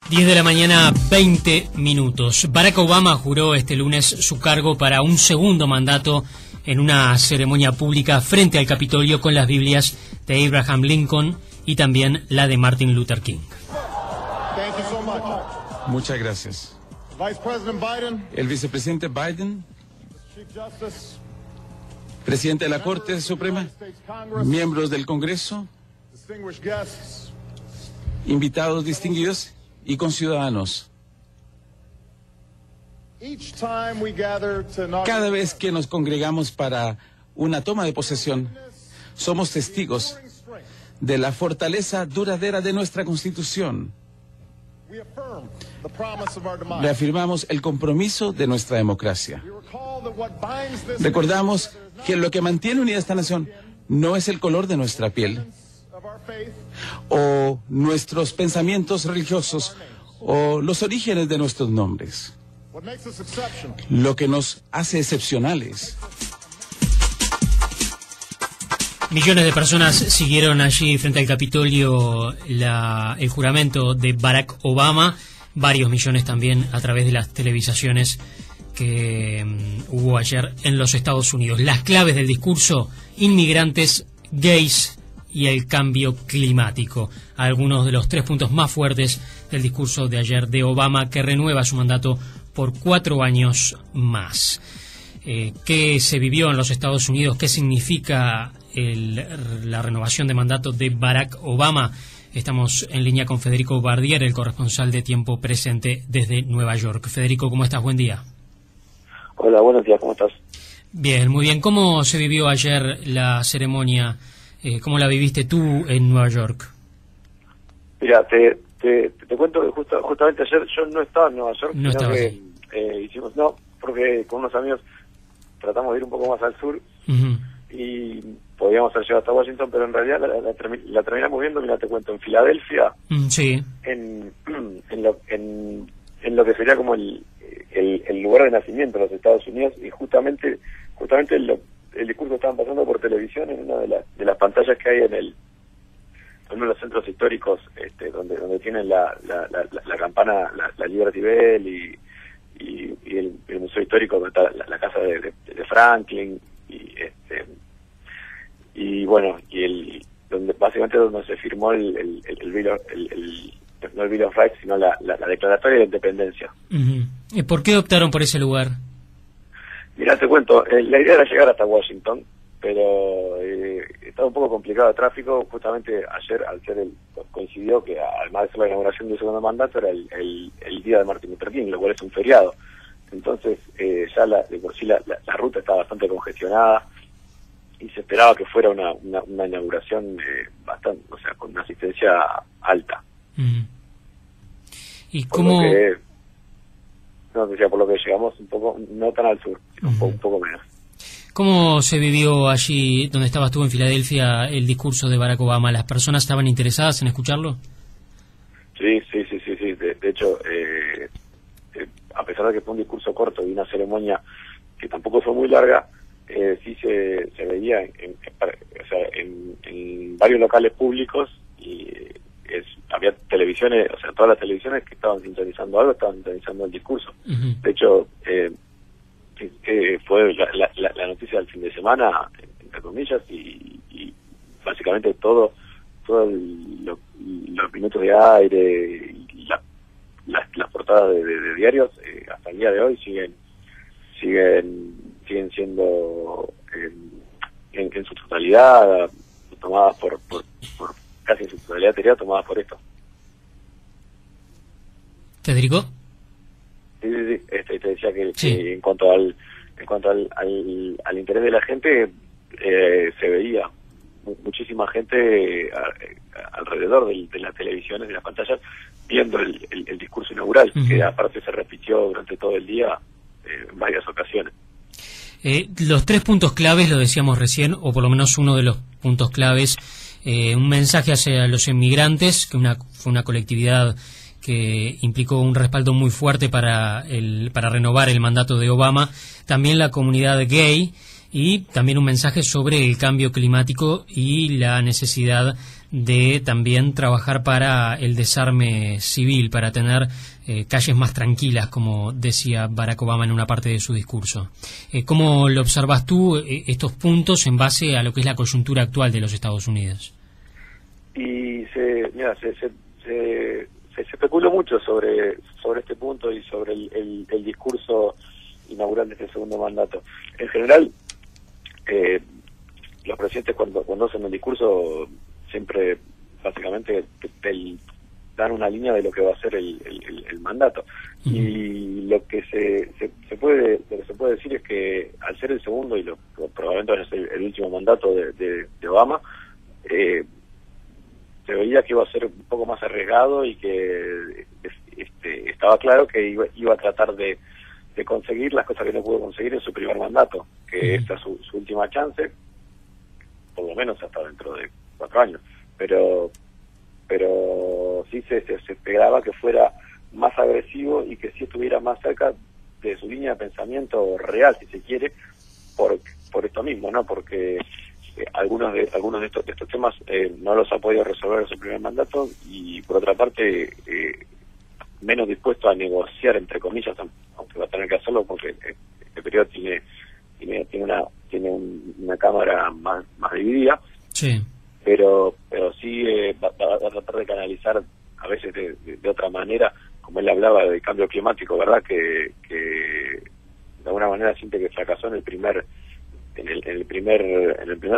10 de la mañana, 20 minutos. Barack Obama juró este lunes su cargo para un segundo mandato en una ceremonia pública frente al Capitolio con las Biblias de Abraham Lincoln y también la de Martin Luther King. Muchas gracias. El vicepresidente Biden, presidente de la Corte Suprema, miembros del Congreso, invitados distinguidos y conciudadanos. Cada vez que nos congregamos para una toma de posesión, somos testigos de la fortaleza duradera de nuestra Constitución. Reafirmamos el compromiso de nuestra democracia. Recordamos que lo que mantiene unida esta nación no es el color de nuestra piel, o nuestros pensamientos religiosos, o los orígenes de nuestros nombres. Lo que nos hace excepcionales. Millones de personas siguieron allí frente al Capitolio el juramento de Barack Obama, varios millones también a través de las televisaciones que hubo ayer en los Estados Unidos. Las claves del discurso: inmigrantes, gays y el cambio climático. Algunos de los 3 puntos más fuertes del discurso de ayer de Obama, que renueva su mandato por 4 años más. ¿Qué se vivió en los Estados Unidos? ¿Qué significa la renovación de mandato de Barack Obama? Estamos en línea con Federico Bardier, el corresponsal de Tiempo Presente desde Nueva York. Federico, ¿cómo estás? Buen día. Hola, buenos días, ¿cómo estás? Bien, muy bien. ¿Cómo se vivió ayer la ceremonia? ¿Cómo la viviste tú en Nueva York? Mira, te cuento que justamente ayer yo no estaba en Nueva York, no sino que porque con unos amigos tratamos de ir un poco más al sur y podíamos haber llegado hasta Washington, pero en realidad la terminamos viendo, mira, te cuento, en Filadelfia, sí. en lo que sería como el lugar de nacimiento de los Estados Unidos, y justamente el discurso estaban pasando por televisión en una de las pantallas que hay en uno de los centros históricos, donde tienen la campana, la Liberty Bell y el museo histórico, donde está la casa de Franklin y bueno, donde básicamente donde se firmó no el Bill of Rights, sino la Declaratoria de la Independencia. ¿Y por qué optaron por ese lugar? Mira, te cuento, la idea era llegar hasta Washington, pero estaba un poco complicado el tráfico. Justamente ayer, coincidió que además de ser la inauguración del segundo mandato, era el día de Martin Luther King, lo cual es un feriado. Entonces ya de por sí la ruta estaba bastante congestionada y se esperaba que fuera una inauguración bastante, o sea, con una asistencia alta. ¿Y cómo? Por lo que llegamos un poco, no tan al sur, sino un poco menos. ¿Cómo se vivió allí, donde estabas tú en Filadelfia, el discurso de Barack Obama? ¿Las personas estaban interesadas en escucharlo? Sí. De hecho, a pesar de que fue un discurso corto y una ceremonia que tampoco fue muy larga, sí se veía en varios locales públicos, y había televisiones, o sea, todas las televisiones que estaban sintonizando algo, estaban sintonizando el discurso. De hecho, fue la noticia del fin de semana, entre comillas, y básicamente todos los minutos de aire y las portadas de diarios hasta el día de hoy siguen siendo en su totalidad tomadas por casi en su totalidad tomadas por esto. ¿Federico? Sí. Te decía que en cuanto al interés de la gente, se veía muchísima gente alrededor de las televisiones, de las pantallas, viendo el discurso inaugural, que aparte se repitió durante todo el día en varias ocasiones. Los 3 puntos claves, lo decíamos recién, o por lo menos uno de los puntos claves, un mensaje hacia los inmigrantes, que fue una colectividad que implicó un respaldo muy fuerte para renovar el mandato de Obama, también la comunidad gay, y también un mensaje sobre el cambio climático y la necesidad de también trabajar para el desarme civil, para tener calles más tranquilas, como decía Barack Obama en una parte de su discurso. ¿Cómo lo observas tú estos puntos en base a lo que es la coyuntura actual de los Estados Unidos? Y se especuló mucho sobre este punto y sobre el discurso inaugural de este segundo mandato. En general, los presidentes cuando hacen el discurso siempre básicamente dan una línea de lo que va a ser el mandato. Y lo que se puede decir es que al ser el segundo y probablemente va a ser el último mandato de Obama, se veía que iba a ser un poco más arriesgado y que estaba claro que iba a tratar de conseguir las cosas que no pudo conseguir en su primer mandato, que esta es su última chance, por lo menos hasta dentro de 4 años. Pero sí se esperaba que fuera más agresivo y que sí estuviera más cerca de su línea de pensamiento real, si se quiere, por esto mismo, ¿no? Porque algunos de estos temas no los ha podido resolver en su primer mandato, y por otra parte menos dispuesto a negociar, entre comillas, aunque va a tener que hacerlo porque este periodo tiene una cámara más dividida. Sí. Pero sí va a tratar de canalizar a veces de otra manera, como él hablaba del cambio climático, ¿verdad? Que de alguna manera siente que fracasó en el primer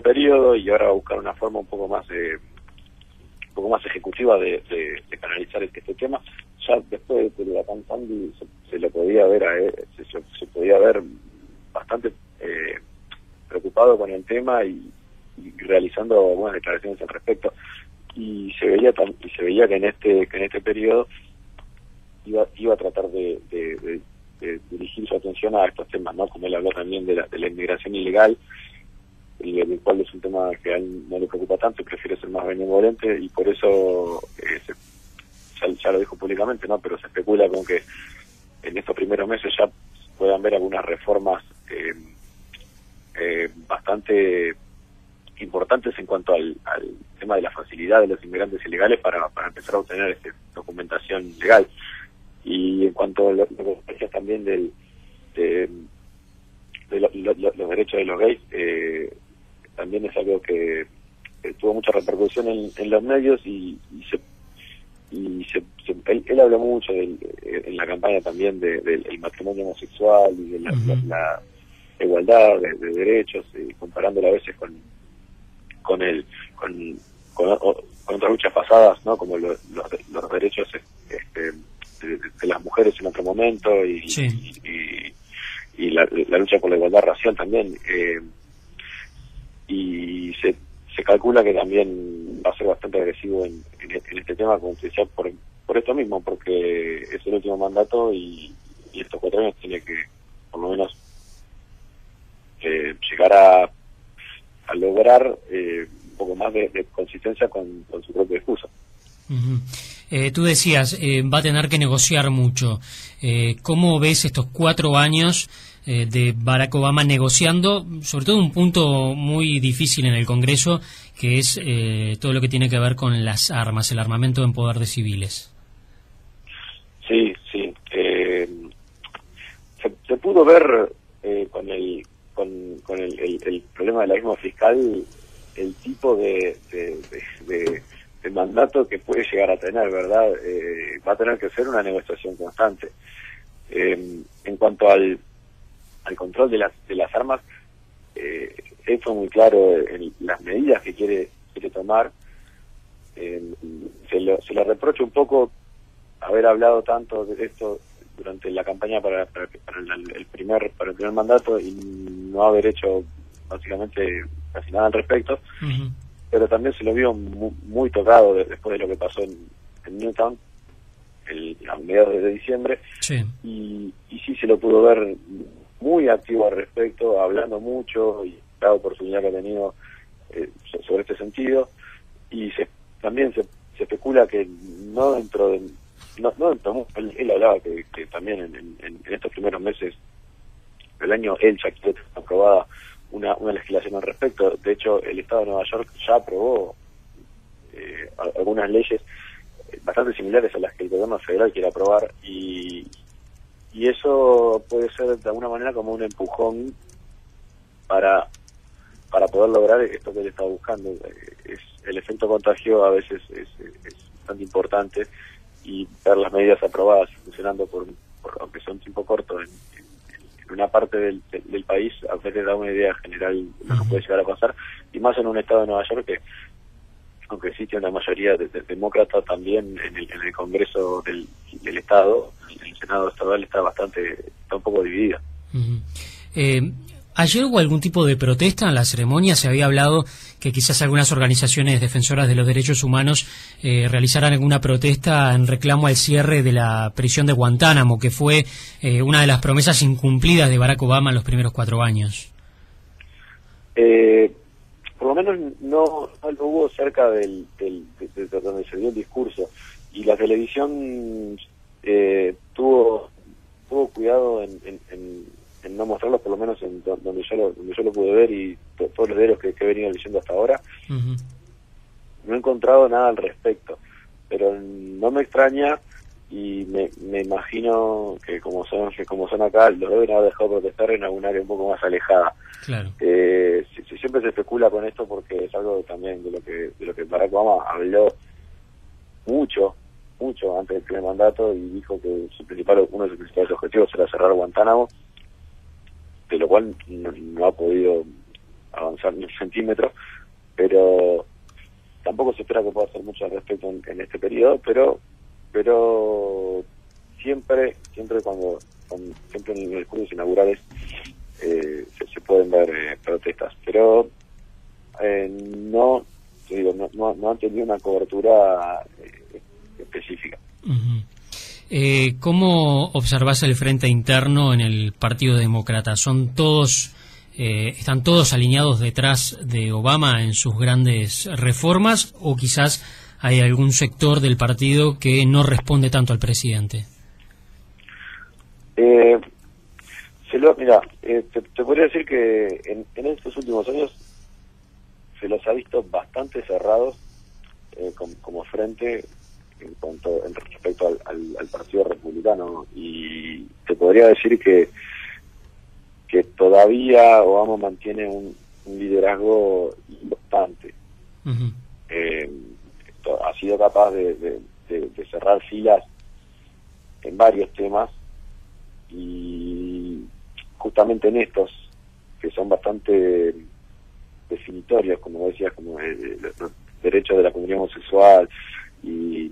periodo, y ahora va a buscar una forma un poco más ejecutiva de canalizar este tema. Ya después del huracán Sandy se lo podía ver se podía ver bastante preocupado con el tema y realizando buenas declaraciones al respecto, y se veía que en este periodo iba a tratar de dirigir su atención a estos temas, ¿no? Como él habló también de la inmigración ilegal, y el cual es un tema que a él no le preocupa tanto y prefiere ser más benevolente, y por eso ya lo dijo públicamente, ¿no? Pero se especula con que en estos primeros meses ya puedan ver algunas reformas bastante importantes en cuanto al tema de la facilidad de los inmigrantes ilegales para empezar a obtener documentación legal. Y en cuanto a lo que decías también de los derechos de los gays, también es algo que tuvo mucha repercusión en los medios, y él habló mucho en la campaña también del matrimonio homosexual y de la igualdad de derechos, comparándolo a veces con otras luchas pasadas, ¿no? Como los derechos de las mujeres en otro momento, y la lucha por la igualdad racial también, y se calcula que también va a ser bastante agresivo en este tema, como te decía, por esto mismo, porque es el último mandato, y estos 4 años tiene que por lo menos llegar a lograr un poco más de consistencia con su propio discurso. Tú decías, va a tener que negociar mucho. ¿Cómo ves estos 4 años de Barack Obama negociando, sobre todo un punto muy difícil en el Congreso, que es todo lo que tiene que ver con las armas, el armamento en poder de civiles? Sí. Se pudo ver con el problema del abismo fiscal el tipo de mandato que puede llegar a tener, ¿verdad? Va a tener que ser una negociación constante. En cuanto al control de las armas, él fue muy claro en las medidas que quiere tomar. Se le reprocha un poco haber hablado tanto de esto durante la campaña para el primer mandato, y no haber hecho básicamente casi nada al respecto. Pero también se lo vio muy tocado después de lo que pasó en Newtown a mediados de diciembre. Sí. Y sí se lo pudo ver muy activo al respecto, hablando mucho y dado por su idea que ha tenido sobre este sentido. Y también se especula que no dentro de él hablaba que también en estos primeros meses del año él ya quiere aprobada una legislación al respecto. De hecho, el Estado de Nueva York ya aprobó algunas leyes bastante similares a las que el gobierno federal quiere aprobar, y eso puede ser de alguna manera como un empujón para poder lograr esto que él está buscando. El efecto contagio a veces es bastante importante, y ver las medidas aprobadas funcionando por aunque sea un tiempo corto en una parte del país, a veces da una idea general de lo que puede llegar a pasar, y más en un estado de Nueva York que, aunque existe una mayoría de demócrata, también en el Congreso del Estado, en el Senado estatal, está un poco dividida. ¿Ayer hubo algún tipo de protesta en la ceremonia? Se había hablado que quizás algunas organizaciones defensoras de los derechos humanos realizaran alguna protesta en reclamo al cierre de la prisión de Guantánamo, que fue una de las promesas incumplidas de Barack Obama en los primeros 4 años. Por lo menos no lo hubo cerca de donde se dio el discurso, y la televisión tuvo cuidado en no mostrarlo, por lo menos en donde yo lo pude ver, y todos los videos que he venido leyendo hasta ahora. No he encontrado nada al respecto, pero no me extraña, y me imagino que como son acá, los deben haber dejado protestar en algún área un poco más alejada. Claro. Siempre se especula con esto, porque es algo también de lo que Barack Obama habló mucho antes del primer mandato, y dijo que uno de sus principales objetivos era cerrar Guantánamo, de lo cual no ha podido avanzar ni un centímetro, pero tampoco se espera que pueda hacer mucho al respecto en este periodo, pero siempre en los discursos inaugurales se pueden ver protestas, pero no han tenido una cobertura específica. ¿Cómo observás el frente interno en el Partido Demócrata? ¿Están todos alineados detrás de Obama en sus grandes reformas, o quizás hay algún sector del partido que no responde tanto al presidente? Te podría decir que en estos últimos años se los ha visto bastante cerrados como frente en respecto al Partido Republicano, y te podría decir que todavía Obama mantiene un liderazgo importante. Ha sido capaz de cerrar filas en varios temas, y justamente en estos que son bastante definitorios, como decías, como los derechos de la comunidad homosexual y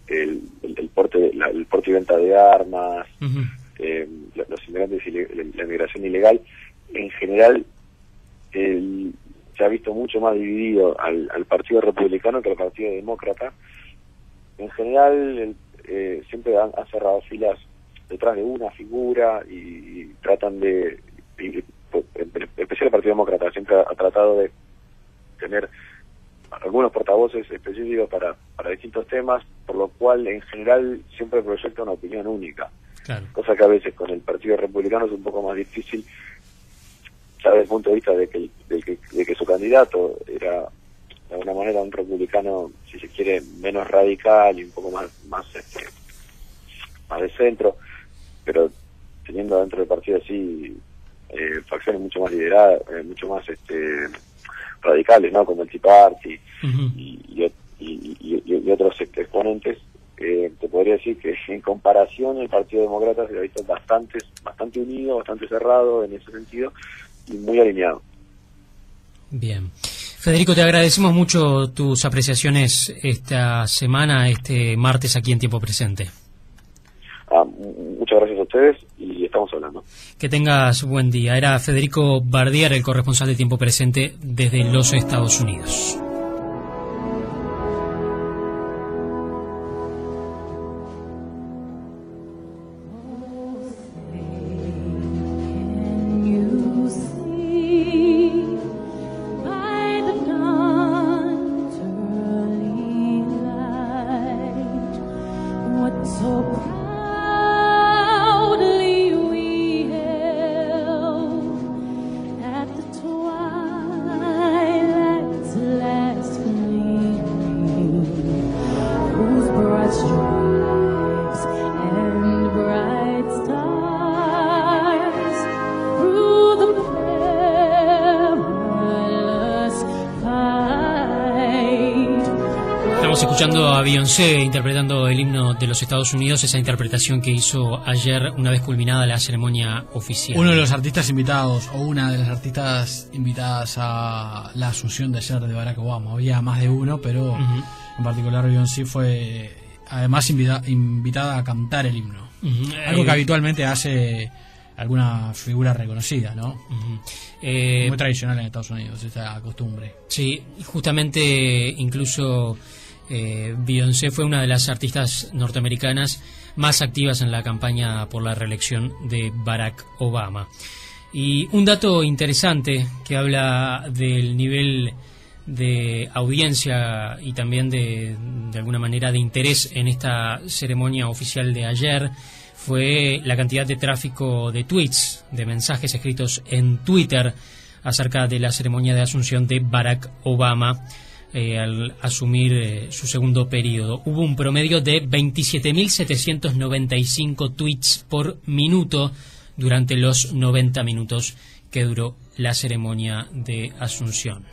el porte y venta de armas, los inmigrantes y la inmigración ilegal, en general se ha visto mucho más dividido al Partido Republicano que al Partido Demócrata. En general siempre han cerrado filas detrás de una figura, y tratan especialmente el Partido Demócrata siempre ha tratado de tener algunos portavoces específicos para distintos temas, por lo cual en general siempre proyecta una opinión única. Claro. Cosa que a veces con el Partido Republicano es un poco más difícil, ya desde el punto de vista de que su candidato era de alguna manera un republicano, si se quiere, menos radical y un poco más de centro, pero teniendo dentro del partido así facciones mucho más lideradas, mucho más radicales, ¿no? Como el Tea Party y otros exponentes. Te podría decir que en comparación el Partido Demócrata se ha visto bastante unido, bastante cerrado en ese sentido, y muy alineado. Bien. Federico, te agradecemos mucho tus apreciaciones esta semana, este martes, aquí en Tiempo Presente. Muchas gracias a ustedes, y estamos hablando. Que tengas buen día. Era Federico Bardiar, el corresponsal de Tiempo Presente desde los Estados Unidos. Twilight last gleaming escuchando a Beyoncé interpretando el himno de los Estados Unidos, esa interpretación que hizo ayer una vez culminada la ceremonia oficial. Uno de los artistas invitados, o una de las artistas invitadas a la asunción de ayer de Barack Obama. Había más de uno, pero en particular Beyoncé fue además invitada a cantar el himno. Algo que habitualmente hace alguna figura reconocida, ¿no? Muy tradicional en Estados Unidos esta costumbre. Sí, justamente incluso Beyoncé fue una de las artistas norteamericanas más activas en la campaña por la reelección de Barack Obama. Y un dato interesante que habla del nivel de audiencia y también de alguna manera de interés en esta ceremonia oficial de ayer fue la cantidad de tráfico de tweets, de mensajes escritos en Twitter acerca de la ceremonia de asunción de Barack Obama al asumir su segundo periodo. Hubo un promedio de 27.795 tweets por minuto durante los 90 minutos que duró la ceremonia de asunción.